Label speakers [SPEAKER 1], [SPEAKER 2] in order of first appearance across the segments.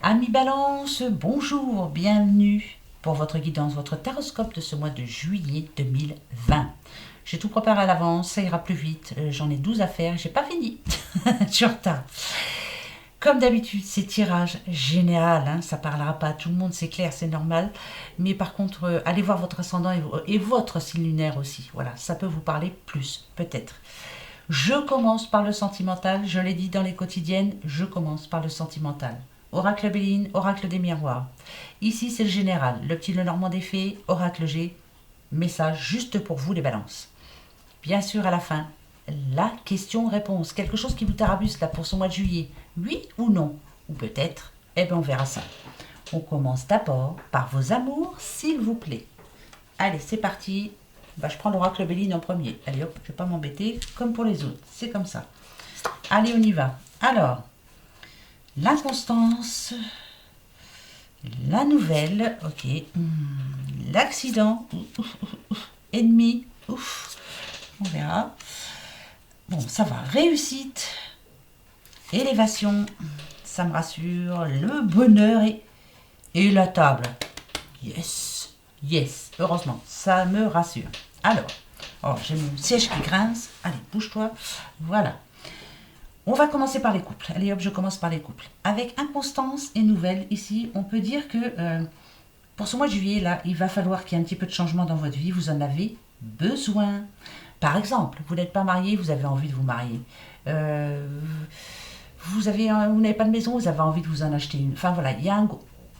[SPEAKER 1] Amis Balance, bonjour, bienvenue pour votre guidance, votre taroscope de ce mois de juillet 2020. J'ai tout préparé à l'avance, ça ira plus vite, j'en ai 12 à faire, j'ai pas fini, je suis en retard. Comme d'habitude, c'est tirage général, hein, ça parlera pas à tout le monde, c'est clair, c'est normal. Mais par contre, allez voir votre ascendant et votre signe lunaire aussi. Voilà, ça peut vous parler plus, peut-être. Je commence par le sentimental, je l'ai dit dans les quotidiennes, je commence par le sentimental. Oracle Béline, oracle des miroirs. Ici, c'est le général, le petit Lenormand des fées, oracle G, message juste pour vous les balances. Bien sûr, à la fin, la question-réponse, quelque chose qui vous tarabuste là pour ce mois de juillet, oui ou non, ou peut-être, eh bien on verra ça. On commence d'abord par vos amours, s'il vous plaît. Allez, c'est parti. Je prends l'oracle Béline en premier. Allez hop, je ne vais pas m'embêter, comme pour les autres, c'est comme ça. Allez, on y va. Alors, l'inconstance, la nouvelle, ok, l'accident, ennemi, ouf, on verra. Bon, ça va, réussite, élévation, ça me rassure, le bonheur et la table. Yes, yes, heureusement, ça me rassure. Alors, oh, j'ai mon siège qui grince, allez, bouge-toi, voilà. On va commencer par les couples. Allez hop, je commence par les couples. Avec inconstance et nouvelle, ici, on peut dire que pour ce mois de juillet, là, il va falloir qu'il y ait un petit peu de changement dans votre vie. Vous en avez besoin. Par exemple, vous n'êtes pas marié, vous avez envie de vous marier. Vous n'avez pas de maison, vous avez envie de vous en acheter une. Enfin voilà, il y a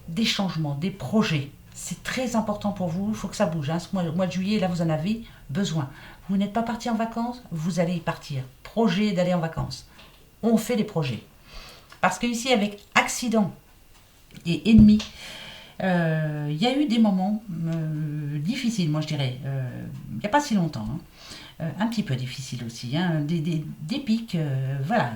[SPEAKER 1] des changements, des projets. C'est très important pour vous, il faut que ça bouge. Hein. Ce mois de juillet, là, vous en avez besoin. Vous n'êtes pas parti en vacances, vous allez y partir. Projet d'aller en vacances. On fait des projets. Parce que ici, avec accident et ennemi, il y a eu des moments difficiles, moi je dirais, il n'y a pas si longtemps, hein. Un petit peu difficiles aussi, hein. Des pics, voilà,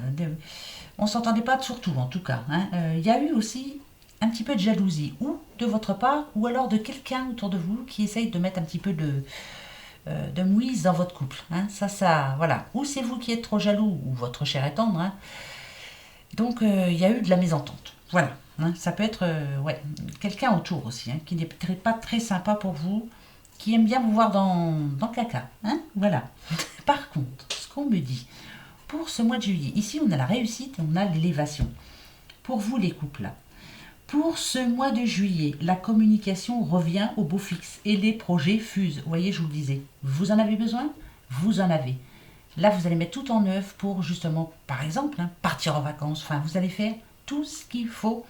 [SPEAKER 1] on ne s'entendait pas surtout en tout cas. Hein. Il y a eu aussi un petit peu de jalousie, ou de votre part, ou alors de quelqu'un autour de vous qui essaye de mettre un petit peu de mouise dans votre couple. Hein. Ça, voilà. Ou c'est vous qui êtes trop jaloux, ou votre chair est tendre. Hein. Donc, il y a eu de la mésentente. Voilà. Hein. Ça peut être ouais, quelqu'un autour aussi, hein, qui n'est peut-être pas très sympa pour vous, qui aime bien vous voir dans le caca. Hein. Voilà. Par contre, ce qu'on me dit, pour ce mois de juillet, ici, on a la réussite et on a l'élévation. Pour vous, les couples, là. Pour ce mois de juillet, la communication revient au beau fixe et les projets fusent. Vous voyez, je vous le disais, vous en avez besoin? Vous en avez. Là, vous allez mettre tout en œuvre pour justement, par exemple, hein, partir en vacances. Enfin, vous allez faire tout ce qu'il faut,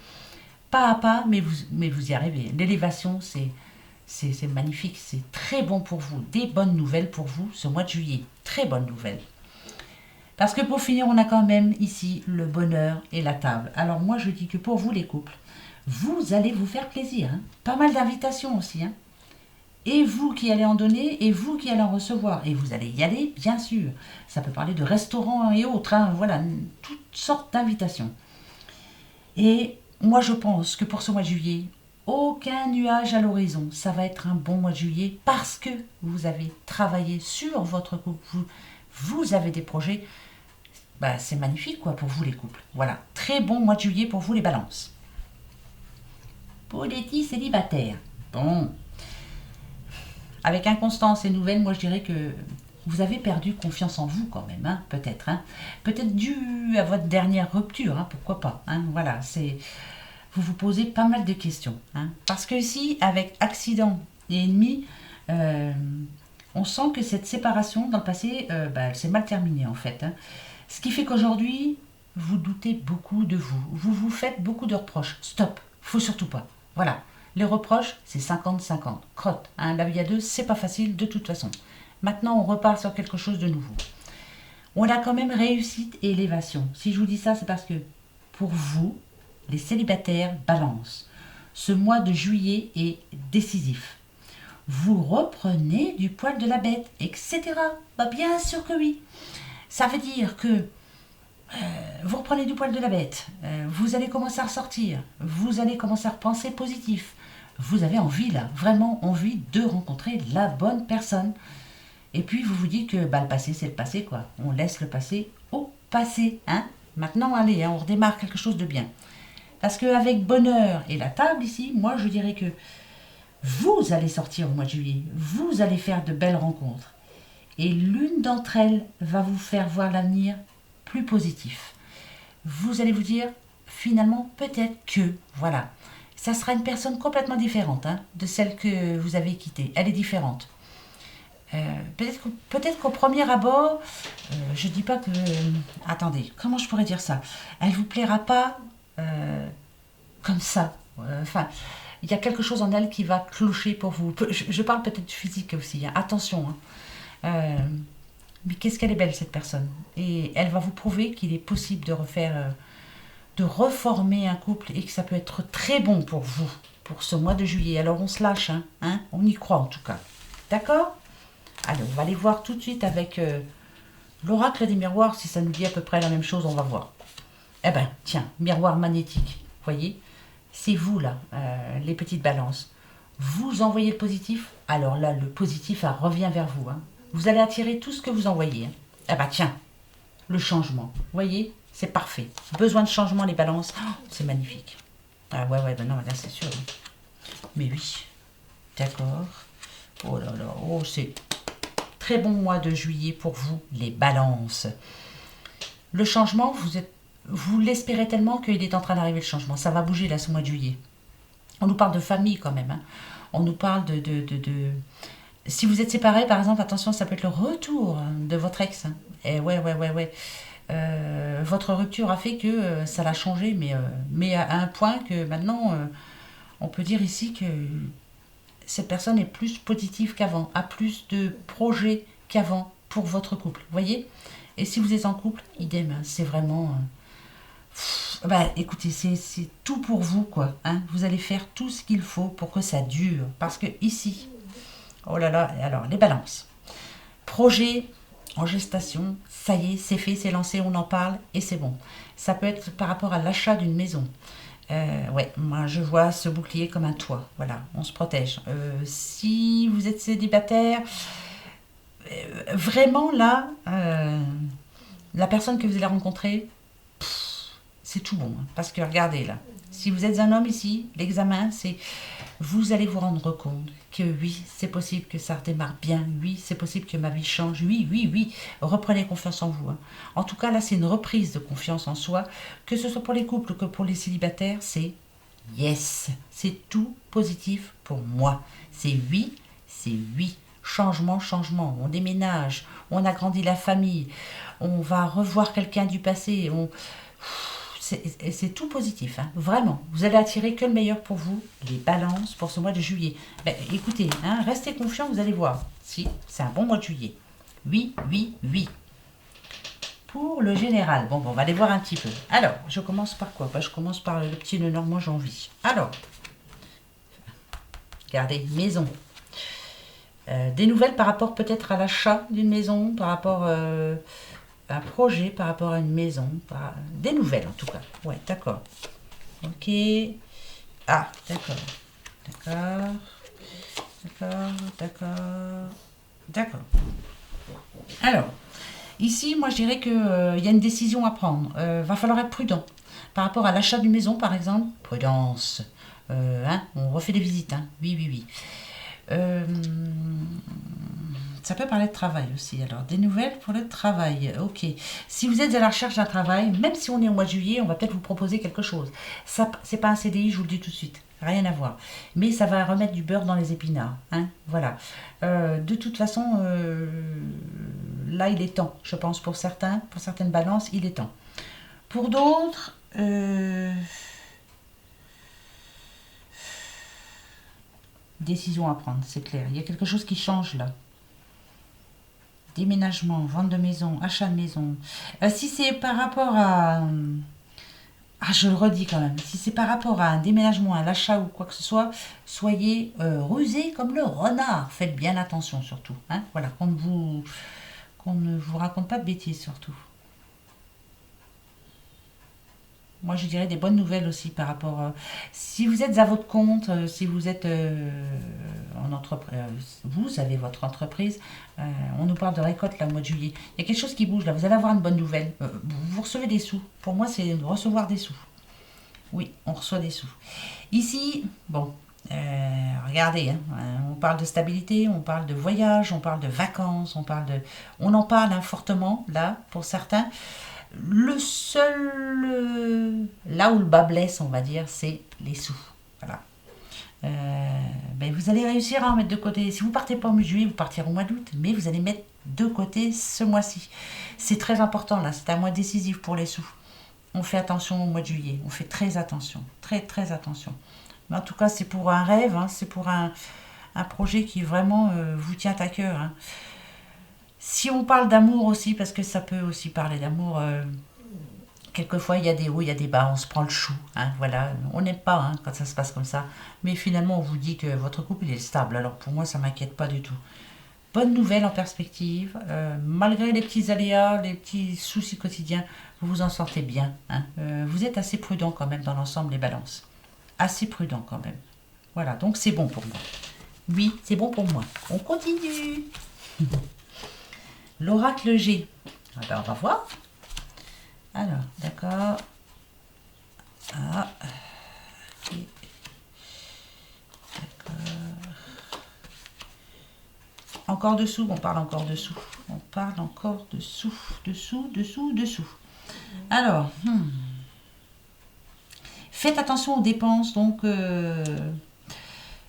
[SPEAKER 1] pas à pas, mais vous y arrivez. L'élévation, c'est magnifique, c'est très bon pour vous. Des bonnes nouvelles pour vous ce mois de juillet. Très bonnes nouvelles. Parce que pour finir, on a quand même ici le bonheur et la table. Alors moi, je dis que pour vous, les couples, vous allez vous faire plaisir. Hein. Pas mal d'invitations aussi. Hein. Et vous qui allez en donner, et vous qui allez en recevoir. Et vous allez y aller, bien sûr. Ça peut parler de restaurants et autres. Hein. Voilà, toutes sortes d'invitations. Et moi, je pense que pour ce mois de juillet, aucun nuage à l'horizon. Ça va être un bon mois de juillet parce que vous avez travaillé sur votre couple. Vous avez des projets. Bah, c'est magnifique quoi pour vous les couples. Voilà, très bon mois de juillet pour vous les balances. Pour les petits célibataires, bon, avec inconstance et nouvelle, moi je dirais que vous avez perdu confiance en vous quand même, hein, peut-être. Hein. Peut-être dû à votre dernière rupture, hein, pourquoi pas. Hein, voilà, vous vous posez pas mal de questions. Hein, parce que ici, avec accident et ennemi, on sent que cette séparation dans le passé, elle s'est mal terminée en fait. Hein. Ce qui fait qu'aujourd'hui, vous doutez beaucoup de vous. Vous vous faites beaucoup de reproches. Stop, faut surtout pas. Voilà, les reproches, c'est 50-50. Crotte, hein, la vie à deux, c'est pas facile de toute façon. Maintenant, on repart sur quelque chose de nouveau. On a quand même réussite et élévation. Si je vous dis ça, c'est parce que pour vous, les célibataires, balance. Ce mois de juillet est décisif. Vous reprenez du poil de la bête, etc. Bah, bien sûr que oui. Ça veut dire que vous reprenez du poil de la bête, vous allez commencer à ressortir, vous allez commencer à repenser positif. Vous avez envie là, vraiment envie de rencontrer la bonne personne. Et puis vous vous dites que bah, le passé c'est le passé quoi. On laisse le passé au passé, hein. Maintenant, allez, hein, on redémarre quelque chose de bien. Parce qu'avec bonheur et la table ici, moi je dirais que vous allez sortir au mois de juillet. Vous allez faire de belles rencontres. Et l'une d'entre elles va vous faire voir l'avenir plus positif. Vous allez vous dire, finalement, peut-être que, voilà, ça sera une personne complètement différente hein, de celle que vous avez quittée. Elle est différente. Peut-être qu'au premier abord, je dis pas que... attendez, comment je pourrais dire ça? Elle vous plaira pas comme ça. Enfin, il y a quelque chose en elle qui va clocher pour vous. Je parle peut-être du physique aussi, hein. Attention. Hein. Mais qu'est-ce qu'elle est belle cette personne. Et elle va vous prouver qu'il est possible de refaire, de reformer un couple et que ça peut être très bon pour vous, pour ce mois de juillet. Alors on se lâche, hein, on y croit en tout cas. D'accord? Allez, on va aller voir tout de suite avec l'oracle des miroirs, si ça nous dit à peu près la même chose, on va voir. Eh ben, tiens, miroir magnétique, voyez? C'est vous là, les petites balances. Vous envoyez le positif, alors là, le positif revient vers vous. Hein. Vous allez attirer tout ce que vous envoyez. Hein. Eh ben tiens, le changement. Vous voyez, c'est parfait. Besoin de changement, les balances. Oh, c'est magnifique. Ah ouais, ben non, là c'est sûr. Mais oui, d'accord. Oh là là, oh c'est très bon mois de juillet pour vous, les balances. Le changement, vous l'espérez tellement qu'il est en train d'arriver le changement. Ça va bouger là ce mois de juillet. On nous parle de famille quand même. Hein. On nous parle de... Si vous êtes séparés, par exemple, attention, ça peut être le retour de votre ex. Hein. Et ouais. Votre rupture a fait que ça l'a changé, mais à un point que maintenant, on peut dire ici que cette personne est plus positive qu'avant, a plus de projets qu'avant pour votre couple. Vous voyez? Et si vous êtes en couple, idem, hein, c'est vraiment... écoutez, c'est tout pour vous, quoi. Hein. Vous allez faire tout ce qu'il faut pour que ça dure. Parce que ici, oh là là, alors, les balances. Projet en gestation, ça y est, c'est fait, c'est lancé, on en parle et c'est bon. Ça peut être par rapport à l'achat d'une maison. Ouais, moi je vois ce bouclier comme un toit. Voilà, on se protège. Si vous êtes célibataire, vraiment là, la personne que vous allez rencontrer, c'est tout bon. Hein, parce que regardez là, si vous êtes un homme ici, l'examen, c'est vous allez vous rendre compte que oui, c'est possible que ça redémarre bien. Oui, c'est possible que ma vie change. Oui. Reprenez confiance en vous. Hein. En tout cas, là, c'est une reprise de confiance en soi. Que ce soit pour les couples que pour les célibataires, c'est yes. C'est tout positif pour moi. C'est oui. Changement. On déménage. On agrandit la famille. On va revoir quelqu'un du passé. C'est tout positif, hein, vraiment. Vous allez attirer que le meilleur pour vous, les balances, pour ce mois de juillet. Écoutez, hein, restez confiants, vous allez voir. Si, c'est un bon mois de juillet. Oui. Pour le général, bon, on va aller voir un petit peu. Alors, je commence par quoi? Je commence par le petit nœud nord, moi j'en vis. Alors, regardez, maison. Des nouvelles par rapport peut-être à l'achat d'une maison, par rapport... un projet par rapport à une maison, des nouvelles en tout cas. Ouais, d'accord. Ok. Ah, d'accord. Alors, ici, moi je dirais qu'il y a une décision à prendre. Va falloir être prudent. Par rapport à l'achat d'une maison, par exemple, prudence. On refait des visites. Hein. Oui. Ça peut parler de travail aussi. Alors, des nouvelles pour le travail. Ok. Si vous êtes à la recherche d'un travail, même si on est au mois de juillet, on va peut-être vous proposer quelque chose. Ça, c'est pas un CDI, je vous le dis tout de suite. Rien à voir. Mais ça va remettre du beurre dans les épinards. Hein, voilà. De toute façon, là, il est temps. Je pense pour certaines balances, il est temps. Pour d'autres... décision à prendre, c'est clair. Il y a quelque chose qui change là. Déménagement, vente de maison, achat de maison. Si c'est par rapport à... je le redis quand même. Si c'est par rapport à un déménagement, à l'achat ou quoi que ce soit, soyez rusés comme le renard. Faites bien attention surtout. Hein, voilà, qu'on ne vous raconte pas de bêtises surtout. Moi, je dirais des bonnes nouvelles aussi par rapport... si vous êtes à votre compte, si vous êtes en entreprise, vous avez votre entreprise, on nous parle de récolte là au mois de juillet. Il y a quelque chose qui bouge là, vous allez avoir une bonne nouvelle. Vous recevez des sous. Pour moi, c'est de recevoir des sous. Oui, on reçoit des sous. Ici, bon, regardez, hein, on parle de stabilité, on parle de voyage, on parle de vacances, on en parle hein, fortement là pour certains. Le seul, là où le bas blesse, on va dire, c'est les sous. Voilà. Ben vous allez réussir à en mettre de côté. Si vous partez pas au mois de juillet, vous partirez au mois d'août, mais vous allez mettre de côté ce mois-ci. C'est très important là, c'est un mois décisif pour les sous. On fait attention au mois de juillet, on fait très attention, très très attention. Mais en tout cas, c'est pour un rêve, hein, c'est pour un projet qui vraiment vous tient à cœur. Hein. Si on parle d'amour aussi, parce que ça peut aussi parler d'amour, quelquefois il y a des hauts, il y a des bas, on se prend le chou, hein, voilà, on n'aime pas hein, quand ça se passe comme ça, mais finalement on vous dit que votre couple il est stable, alors pour moi ça m'inquiète pas du tout. Bonne nouvelle en perspective, malgré les petits aléas, les petits soucis quotidiens, vous vous en sortez bien, hein. Vous êtes assez prudent quand même dans l'ensemble les balances, assez prudent quand même, voilà, donc c'est bon pour moi. Oui, c'est bon pour moi, on continue. L'oracle G. Ah ben, on va voir. Alors, d'accord. Ah, ok. D'accord. Encore dessous, on parle encore dessous. On parle encore dessous, dessous, dessous, dessous. Alors, faites attention aux dépenses, donc...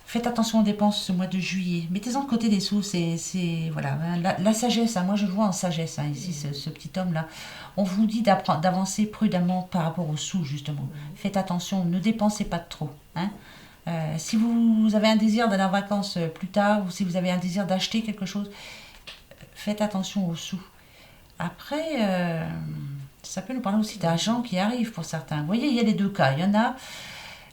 [SPEAKER 1] faites attention aux dépenses ce mois de juillet. Mettez-en de côté des sous, c'est voilà, la sagesse, hein, moi je le vois en sagesse, hein, ici, ce petit homme-là. On vous dit d'avancer prudemment par rapport aux sous, justement. Faites attention, ne dépensez pas de trop. Hein. Si vous avez un désir d'aller en vacances plus tard, ou si vous avez un désir d'acheter quelque chose, faites attention aux sous. Après, ça peut nous parler aussi d'argent qui arrive pour certains. Vous voyez, il y a les deux cas. Il y en a...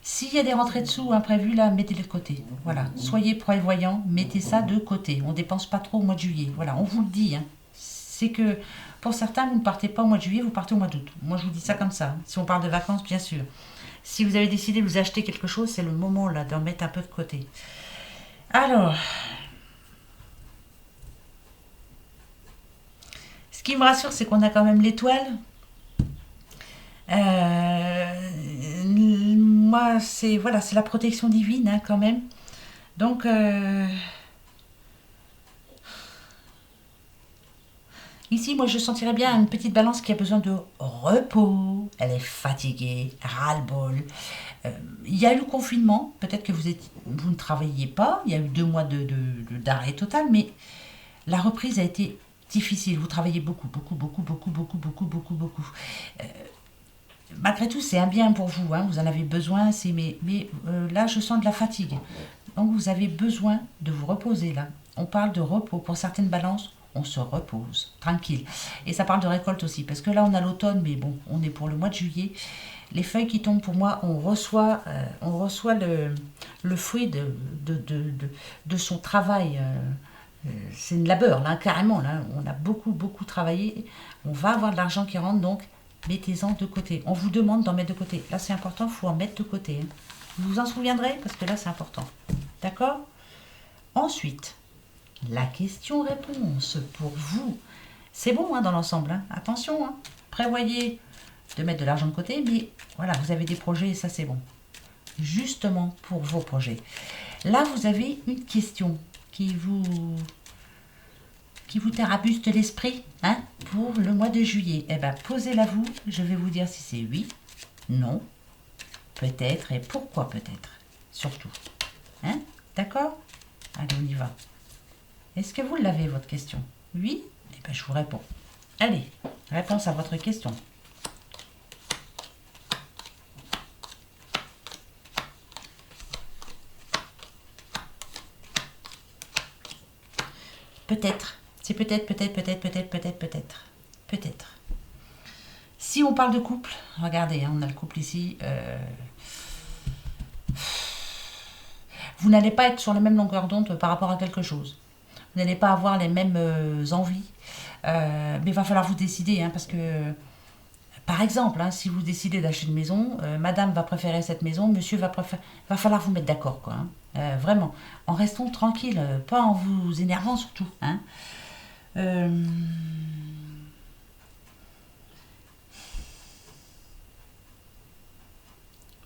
[SPEAKER 1] S'il y a des rentrées de sous imprévues, là, mettez-les de côté. Voilà, soyez prévoyants, mettez ça de côté. On ne dépense pas trop au mois de juillet. Voilà, on vous le dit. Hein. C'est que pour certains, vous ne partez pas au mois de juillet, vous partez au mois d'août. Moi, je vous dis ça comme ça. Si on parle de vacances, bien sûr. Si vous avez décidé de vous acheter quelque chose, c'est le moment là d'en mettre un peu de côté. Alors, ce qui me rassure, c'est qu'on a quand même l'étoile. Moi, c'est voilà, c'est la protection divine hein, quand même. Donc, ici, moi, je sentirais bien une petite balance qui a besoin de repos. Elle est fatiguée, ras-le-bol. Il y a eu le confinement. Peut-être que vous ne travailliez pas. Il y a eu 2 mois d'arrêt total, mais la reprise a été difficile. Vous travaillez beaucoup, beaucoup, beaucoup, beaucoup, beaucoup, beaucoup, beaucoup, beaucoup. Malgré tout, c'est un bien pour vous, hein, vous en avez besoin, mais là, je sens de la fatigue. Donc, vous avez besoin de vous reposer, là. On parle de repos. Pour certaines balances, on se repose, tranquille. Et ça parle de récolte aussi, parce que là, on a l'automne, mais bon, on est pour le mois de juillet. Les feuilles qui tombent, pour moi, on reçoit le fruit de son travail. C'est un labeur, là, carrément. Là, on a beaucoup, beaucoup travaillé. On va avoir de l'argent qui rentre, donc mettez-en de côté. On vous demande d'en mettre de côté. Là, c'est important, il faut en mettre de côté. Hein. Vous vous en souviendrez, parce que là, c'est important. D'accord? Ensuite, la question-réponse pour vous. C'est bon hein, dans l'ensemble. Hein. Attention, hein. Prévoyez de mettre de l'argent de côté, mais voilà, vous avez des projets et ça, c'est bon. Justement pour vos projets. Là, vous avez une question qui vous tarabuste l'esprit hein, pour le mois de juillet. Eh bien, posez-la vous. Je vais vous dire si c'est oui, non, peut-être et pourquoi peut-être. Surtout. Hein? D'accord? Allez, on y va. Est-ce que vous l'avez, votre question? Oui? Eh bien, je vous réponds. Allez, réponse à votre question. Peut-être. C'est peut-être, peut-être, peut-être, peut-être, peut-être, peut-être. Peut-être. Si on parle de couple, regardez, hein, on a le couple ici. Vous n'allez pas être sur la même longueur d'onde par rapport à quelque chose. Vous n'allez pas avoir les mêmes envies. Mais il va falloir vous décider, hein, parce que Par exemple, hein, si vous décidez d'acheter une maison, madame va préférer cette maison, monsieur va falloir vous mettre d'accord, quoi. Hein. Vraiment, en restant tranquille, pas en vous énervant surtout. Hein. Euh,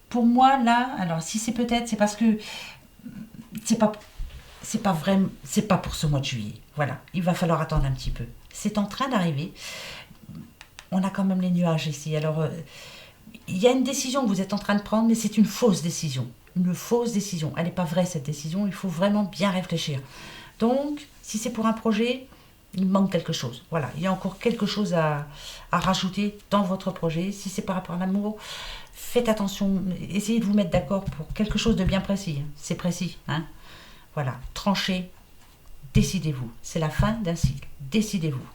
[SPEAKER 1] pour moi, là, alors si c'est peut-être, c'est parce que c'est pas, c'est pas pour ce mois de juillet. Voilà, il va falloir attendre un petit peu. C'est en train d'arriver. On a quand même les nuages ici. Alors, il y a une décision que vous êtes en train de prendre, mais c'est une fausse décision. Une fausse décision. Elle n'est pas vraie, cette décision. Il faut vraiment bien réfléchir. Donc, si c'est pour un projet, il manque quelque chose. Voilà, il y a encore quelque chose à rajouter dans votre projet. Si c'est par rapport à l'amour, faites attention. Essayez de vous mettre d'accord pour quelque chose de bien précis. C'est précis. Hein. Voilà, tranchez, décidez-vous. C'est la fin d'un cycle. Décidez-vous.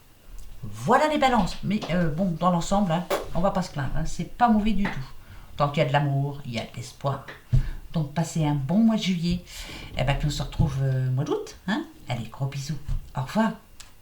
[SPEAKER 1] Voilà les balances. Mais bon, dans l'ensemble, hein, on va pas se plaindre. Hein, c'est pas mauvais du tout. Tant qu'il y a de l'amour, il y a de l'espoir. Donc passez un bon mois de juillet. Et bien puis on se retrouve au mois d'août. Hein. Allez, gros bisous. Au revoir.